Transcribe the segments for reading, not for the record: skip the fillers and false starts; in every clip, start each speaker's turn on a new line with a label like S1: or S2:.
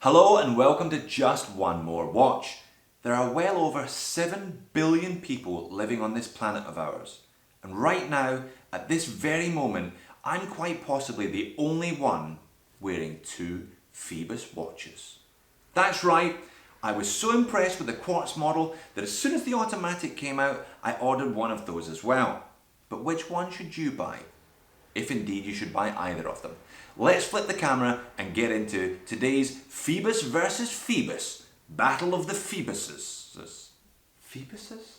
S1: Hello and welcome to Just One More Watch. There are well over 7 billion people living on this planet of ours. And right now, at this very moment, I'm quite possibly the only one wearing two Phoibos watches. That's right, I was so impressed with the Quartz model that as soon as the automatic came out, I ordered one of those as well. But which one should you buy? If indeed you should buy either of them. Let's flip the camera and get into today's Phoibos versus Phoibos. Battle of the Phoiboses. Phoiboses?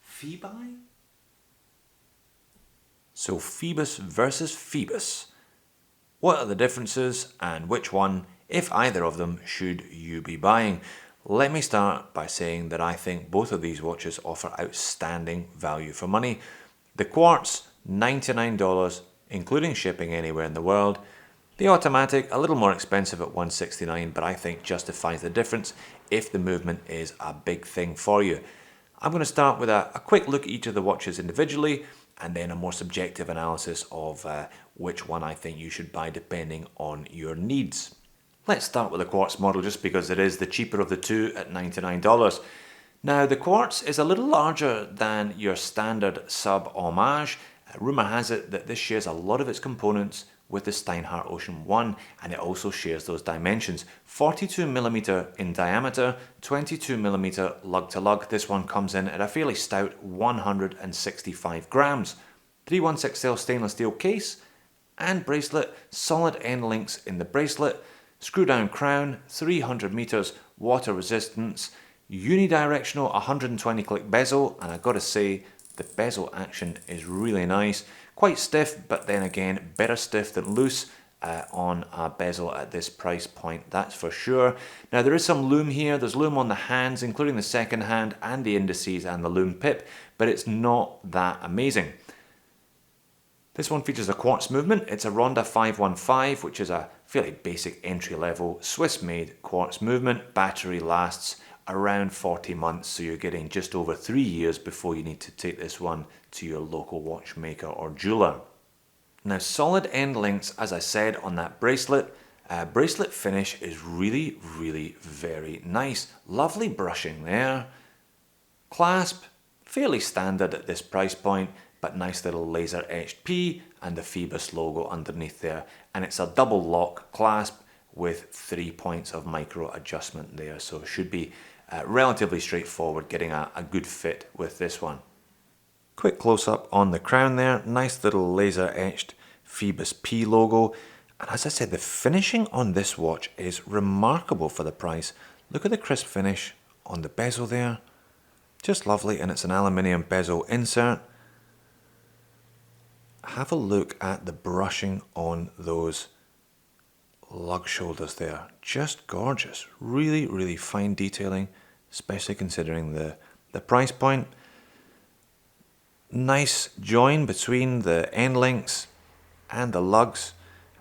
S1: Phoebi? So Phoibos versus Phoibos. What are the differences and which one, if either of them, should you be buying? Let me start by saying that I think both of these watches offer outstanding value for money. The Quartz, $99, including shipping anywhere in the world. The automatic, a little more expensive at $169, but I think justifies the difference if the movement is a big thing for you. I'm going to start with a quick look at each of the watches individually, and then a more subjective analysis of which one I think you should buy depending on your needs. Let's start with the Quartz model just because it is the cheaper of the two at $99. Now the Quartz is a little larger than your standard sub Homage. Rumour has it that this shares a lot of its components with the Steinhardt Ocean 1, and it also shares those dimensions. 42mm in diameter, 22mm lug to lug. This one comes in at a fairly stout 165 grams. 316L stainless steel case and bracelet, solid end links in the bracelet, screw down crown, 300 meters, water resistance, unidirectional 120 click bezel, and I've got to say the bezel action is really nice. Quite stiff, but then again, better stiff than loose on a bezel at this price point, that's for sure. Now there is some lume here. There's lume on the hands, including the second hand and the indices and the lume pip, but it's not that amazing. This one features a Quartz movement. It's a Ronda 515, which is a fairly basic entry-level Swiss-made Quartz movement. Battery lasts around 40 months, so you're getting just over 3 years before you need to take this one to your local watchmaker or jeweler. Now solid end links, as I said, on that bracelet. Bracelet finish is really very nice. Lovely brushing there. Clasp, fairly standard at this price point, but nice little laser etched P and the Phoibos logo underneath there. And it's a double lock clasp with 3 points of micro adjustment there, so it should be relatively straightforward getting a good fit with this one. Quick close up on the crown there, nice little laser etched Phoibos P logo, and as I said, the finishing on this watch is remarkable for the price. Look at the crisp finish on the bezel there, just lovely, and it's an aluminium bezel insert. Have a look at the brushing on those lug shoulders there, just gorgeous. Really fine detailing, especially considering the price point. Nice join between the end links and the lugs,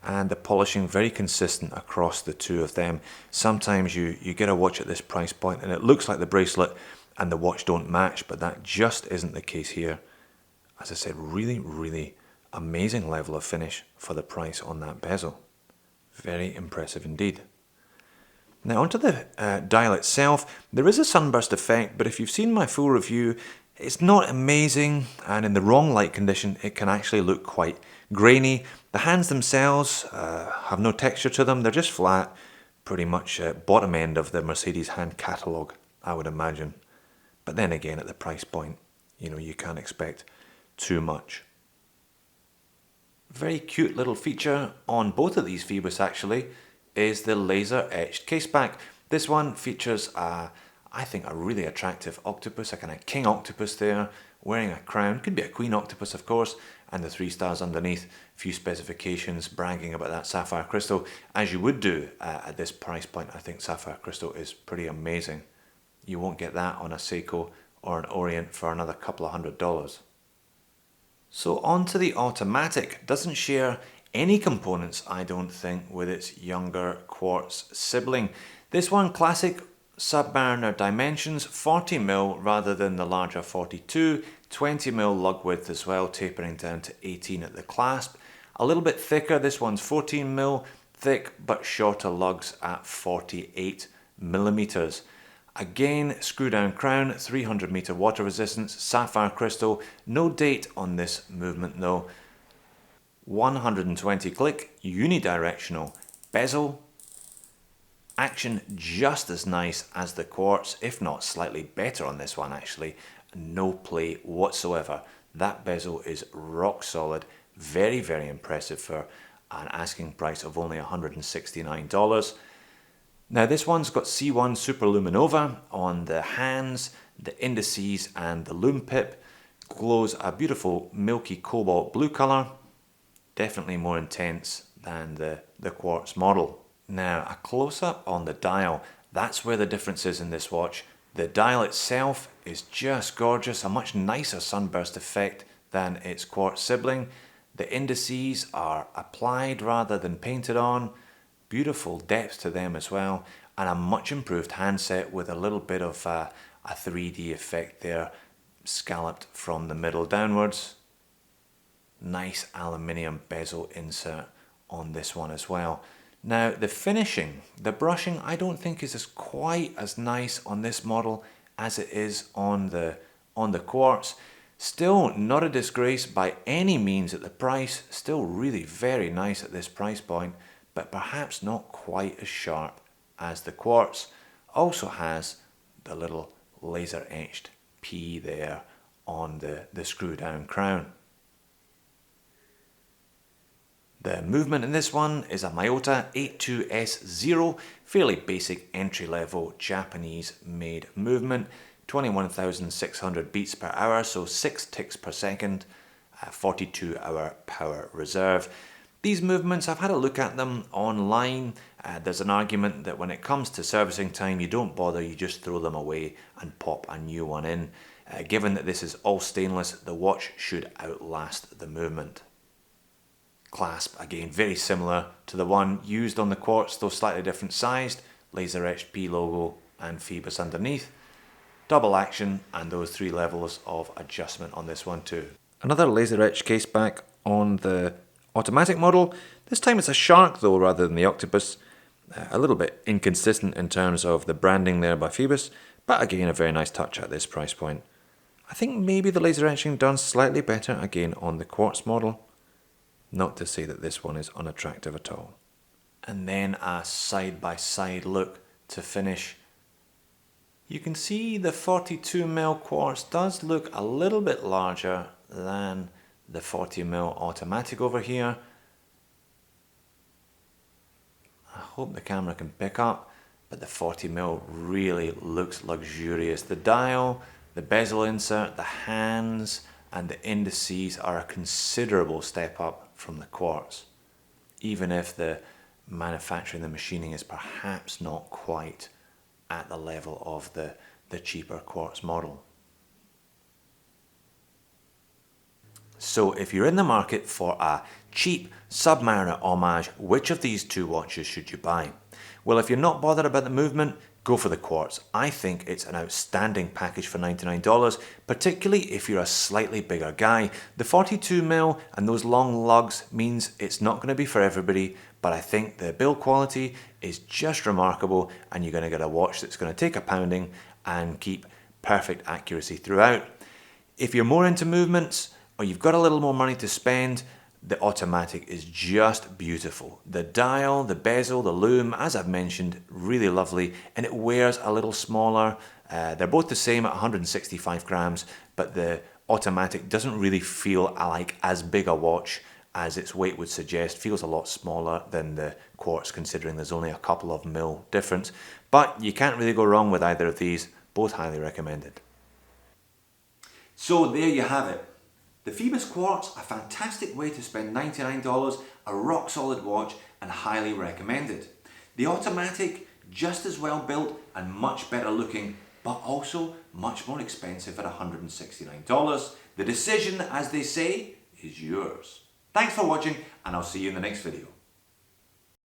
S1: and the polishing very consistent across the two of them. Sometimes you get a watch at this price point and it looks like the bracelet and the watch don't match, but that just isn't the case here. As I said, really amazing level of finish for the price on that bezel. Very impressive indeed. Now onto the dial itself. There is a sunburst effect, but if you've seen my full review, it's not amazing, and in the wrong light condition it can actually look quite grainy. The hands themselves have no texture to them. They're just flat, pretty much bottom end of the Mercedes hand catalogue, I would imagine. But then again, at the price point, you can't expect too much. Very cute little feature on both of these Phoibos actually is the laser etched caseback. This one features I think a really attractive octopus, a kind of king octopus there, wearing a crown. Could be a queen octopus of course, and the 3 stars underneath. A few specifications bragging about that sapphire crystal, as you would do at this price point. I think sapphire crystal is pretty amazing. You won't get that on a Seiko or an Orient for another couple of $100s. So on to the automatic. Doesn't share any components, I don't think, with its younger Quartz sibling. This one, classic Submariner dimensions, 40mm rather than the larger 42, 20mm lug width as well, tapering down to 18 at the clasp. A little bit thicker, this one's 14mm, thick but shorter lugs at 48 millimeters. Again, screw down crown, 300 meter water resistance, sapphire crystal. No date on this movement though. 120 click, unidirectional bezel. Action just as nice as the Quartz, if not slightly better on this one actually. No play whatsoever. That bezel is rock solid. Very, very impressive for an asking price of only $169. Now this one's got C1 Superluminova on the hands, the indices and the lume pip. Glows a beautiful milky cobalt blue colour. Definitely more intense than the Quartz model. Now a close-up on the dial. That's where the difference is in this watch. The dial itself is just gorgeous, a much nicer sunburst effect than its Quartz sibling. The indices are applied rather than painted on. Beautiful depth to them as well, and a much improved handset with a little bit of a 3D effect there, scalloped from the middle downwards. Nice aluminium bezel insert on this one as well. Now the finishing, the brushing, I don't think is quite as nice on this model as it is on the Quartz. Still not a disgrace by any means at the price, still really very nice at this price point, but perhaps not quite as sharp as the Quartz. Also has the little laser etched P there on the screw down crown. The movement in this one is a Miyota 82S0, fairly basic entry level Japanese made movement. 21,600 beats per hour, so 6 ticks per second, 42 hour power reserve. These movements, I've had a look at them online. There's an argument that when it comes to servicing time, you don't bother, you just throw them away and pop a new one in. Given that this is all stainless, the watch should outlast the movement. Clasp, again, very similar to the one used on the Quartz, though slightly different sized. Laser etched P logo and Phoibos underneath. Double action and those 3 levels of adjustment on this one too. Another laser etched case back on the automatic model. This time it's a shark though rather than the octopus. A little bit inconsistent in terms of the branding there by Phoibos, but again a very nice touch at this price point. I think maybe the laser etching done slightly better again on the Quartz model. Not to say that this one is unattractive at all. And then a side-by-side look to finish. You can see the 42mm Quartz does look a little bit larger than the 40mm automatic over here. I hope the camera can pick up, but the 40mm really looks luxurious. The dial, the bezel insert, the hands and the indices are a considerable step up from the Quartz, even if the manufacturing, the machining is perhaps not quite at the level of the cheaper Quartz model. So if you're in the market for a cheap Submariner Homage, which of these 2 watches should you buy? Well, if you're not bothered about the movement, go for the Quartz. I think it's an outstanding package for $99, particularly if you're a slightly bigger guy. The 42mm and those long lugs means it's not going to be for everybody, but I think the build quality is just remarkable and you're going to get a watch that's going to take a pounding and keep perfect accuracy throughout. If you're more into movements or you've got a little more money to spend, the automatic is just beautiful. The dial, the bezel, the lume, as I've mentioned, really lovely, and it wears a little smaller. They're both the same at 165 grams, but the automatic doesn't really feel like as big a watch as its weight would suggest. Feels a lot smaller than the Quartz, considering there's only a couple of mil difference. But you can't really go wrong with either of these. Both highly recommended. So there you have it. The Phoibos Quartz, a fantastic way to spend $99, a rock solid watch and highly recommended. The automatic, just as well built and much better looking, but also much more expensive at $169. The decision, as they say, is yours. Thanks for watching and I'll see you in the next video.